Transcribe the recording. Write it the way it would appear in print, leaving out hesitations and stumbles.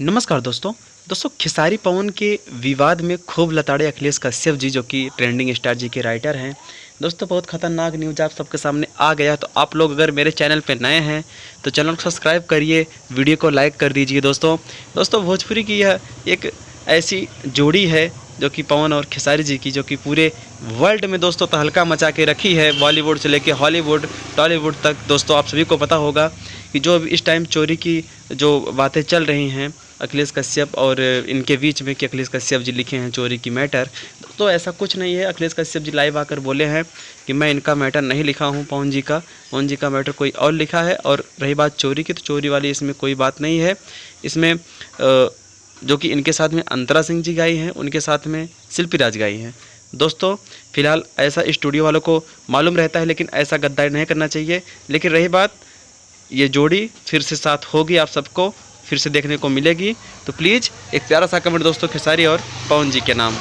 नमस्कार दोस्तों खेसारी पवन के विवाद में खूब लताड़े अखिलेश कश्यप जी, जो कि ट्रेंडिंग स्टार जी के राइटर हैं। दोस्तों बहुत खतरनाक न्यूज़ आप सबके सामने आ गया। तो आप लोग अगर मेरे चैनल पे नए हैं तो चैनल को सब्सक्राइब करिए, वीडियो को लाइक कर दीजिए। दोस्तों भोजपुरी की यह एक ऐसी जोड़ी है जो कि पवन और खेसारी जी की, जो कि पूरे वर्ल्ड में दोस्तों तहलका मचा के रखी है। बॉलीवुड से लेके हॉलीवुड, टॉलीवुड तक। दोस्तों आप सभी को पता होगा कि जो इस टाइम चोरी की जो बातें चल रही हैं अखिलेश कश्यप और इनके बीच में, कि अखिलेश कश्यप जी लिखे हैं चोरी की मैटर, तो ऐसा कुछ नहीं है। अखिलेश कश्यप जी लाइव आकर बोले हैं कि मैं इनका मैटर नहीं लिखा हूं, पवन जी का मैटर कोई और लिखा है। और रही बात चोरी की, तो चोरी वाली इसमें कोई बात नहीं है। इसमें जो कि इनके साथ में अंतरा सिंह जी गाई हैं, उनके साथ में शिल्पी राज गाई हैं। दोस्तों फिलहाल ऐसा स्टूडियो वालों को मालूम रहता है, लेकिन ऐसा गद्दारी नहीं करना चाहिए। लेकिन रही बात, ये जोड़ी फिर से साथ होगी, आप सबको फिर से देखने को मिलेगी। तो प्लीज़ एक प्यारा सा कमेंट दोस्तों खेसारी और पवन जी के नाम।